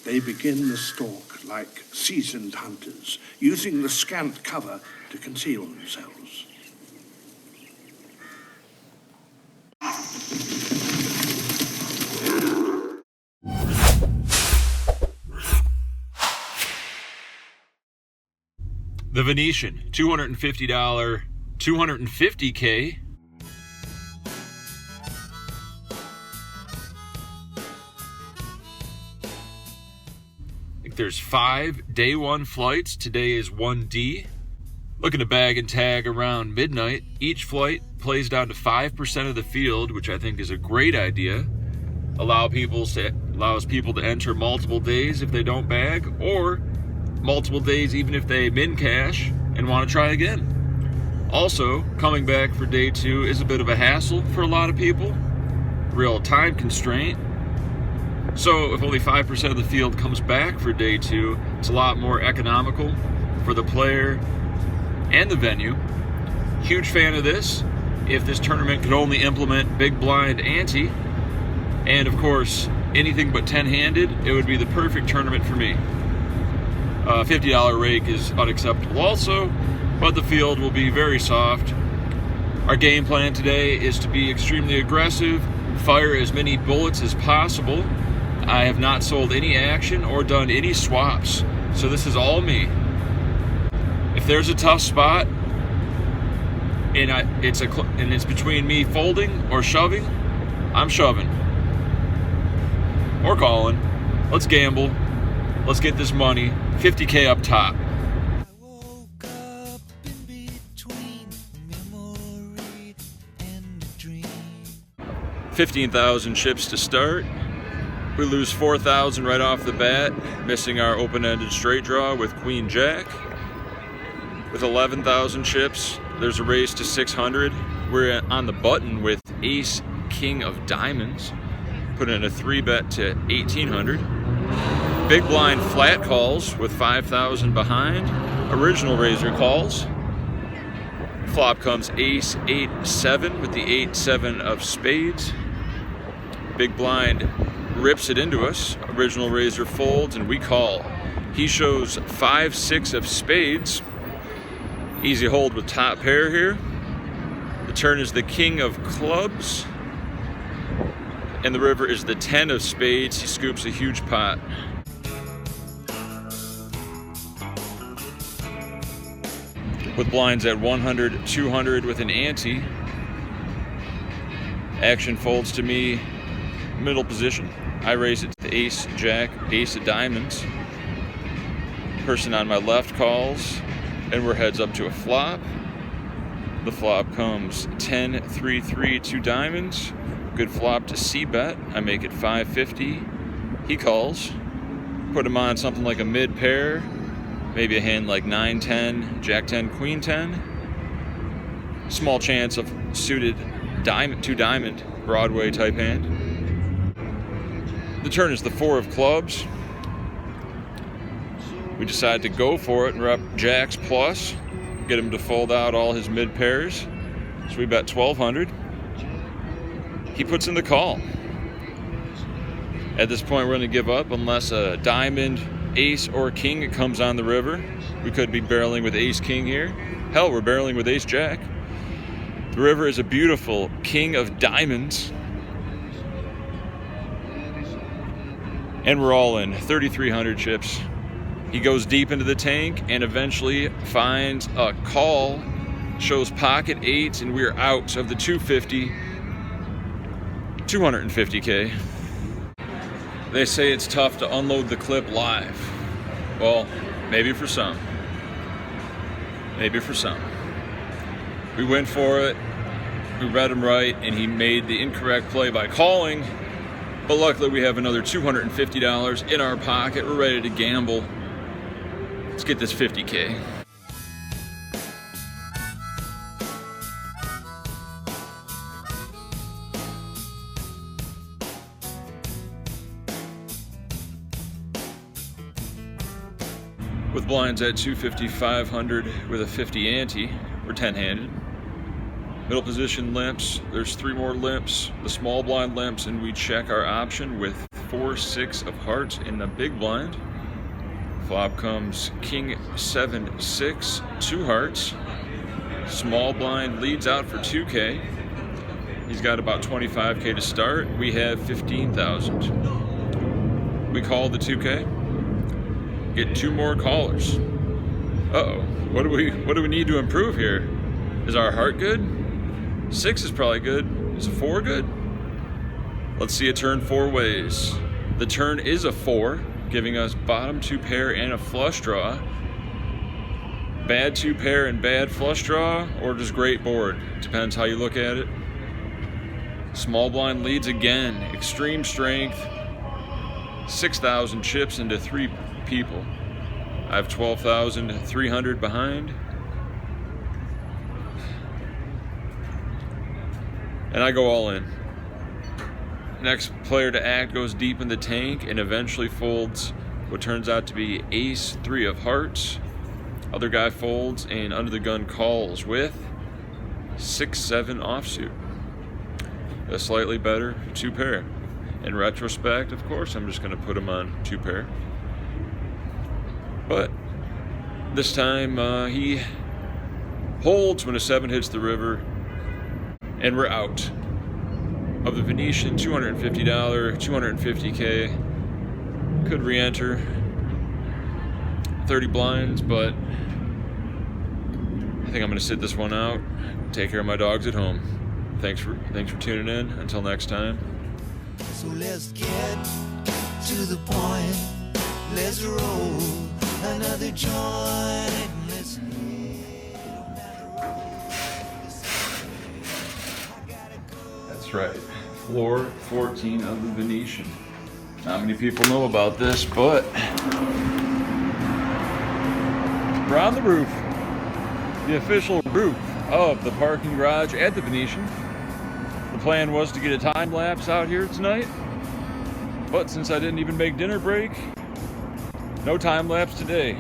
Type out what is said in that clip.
They begin the stalk like seasoned hunters, using the scant cover to conceal themselves. The Venetian, $250, 250K. I think there's 5 day 1 flights. Today is 1D. Looking to bag and tag around midnight. Each flight plays down to 5% of the field, which I think is a great idea. Allows people to enter multiple days if they don't bag, or multiple days even if they min cash and want to try again. Also, coming back for day 2 is a bit of a hassle for a lot of people. Real time constraint. So if only 5% of the field comes back for day 2, it's a lot more economical for the player and the venue. Huge fan of this. If this tournament could only implement big blind ante, and of course anything but 10-handed, it would be the perfect tournament for me. $50 rake is unacceptable also, but the field will be very soft. Our game plan today is to be extremely aggressive, fire as many bullets as possible. I have not sold any action or done any swaps, so this is all me. If there's a tough spot and it's between me folding or shoving, I'm shoving or calling. Let's gamble. Let's get this money. 50K up top. 15,000 chips to start. We lose 4,000 right off the bat, missing our open-ended straight draw with Queen Jack. With 11,000 chips, there's a raise to 600. We're on the button with Ace King of Diamonds. Put in a 3-bet to 1,800. Big blind flat calls with 5,000 behind. Original razor calls. Flop comes Ace 8-7 with the 8-7 of spades. Big blind rips it into us. Original razor folds and we call. He shows 5-6 of spades. Easy hold with top pair here. The turn is the king of clubs. And the river is the 10 of spades. He scoops a huge pot. With blinds at 100, 200 with an ante. Action folds to me, middle position. I raise it to ace, jack, ace of diamonds. Person on my left calls, and we're heads up to a flop. The flop comes 10, 3, 3, 2 diamonds. Good flop to c-bet. I make it 550. He calls. Put him on something like a mid pair. Maybe a hand like 9-10, Jack 10, Queen 10. Small chance of suited diamond, 2-diamond Broadway type hand. The turn is the 4 of clubs. We decide to go for it and rep jacks plus, get him to fold out all his mid pairs. So we bet 1,200. He puts in the call. At this point, we're going to give up unless a diamond, ace, or king comes on the river. We could be barreling with ace king here. Hell, we're barreling with ace jack. The river is a beautiful king of diamonds. And we're all in 3,300 chips. He goes deep into the tank and eventually finds a call, shows pocket 8, and we're out of the 250, 250K. They say it's tough to unload the clip live. Well, maybe for some. Maybe for some. We went for it, we read him right, and he made the incorrect play by calling. But luckily we have another $250 in our pocket. We're ready to gamble. Let's get this 50K. With blinds at 250, 500 with a 50 ante, we're 10-handed. Middle position limps, there's 3 more limps, the small blind limps, and we check our option with 4-6 of hearts in the big blind. Flop comes king 7-6, 2 hearts. Small blind leads out for 2K. He's got about 25K to start. We have 15,000. We call the 2K. Get 2 more callers. Uh-oh. What do we need to improve here? Is our heart good? 6 is probably good. Is a 4 good? Let's see a turn 4 ways. The turn is a 4, giving us bottom 2 pair and a flush draw. Bad 2 pair and bad flush draw, or just great board. Depends how you look at it. Small blind leads again. Extreme strength. 6,000 chips into 3 people. I have 12,300 behind. And I go all in. Next player to act goes deep in the tank and eventually folds what turns out to be ace 3 of hearts. Other guy folds and under the gun calls with 6-7 offsuit. A slightly better 2 pair. In retrospect, of course, I'm just going to put him on 2 pair. But this time he holds when a 7 hits the river, and we're out of the Venetian. $250, 250K. Could re-enter 30 blinds, but I think I'm going to sit this one out. Take care of my dogs at home. Thanks for tuning in. Until next time. So let's get to the point. Let's roll another joint. Let's hit on down the road. That's right. Floor 14 of the Venetian. Not many people know about this, but we're on the roof. The official roof of the parking garage at the Venetian. The plan was to get a time lapse out here tonight, but since I didn't even make dinner break, no time lapse today.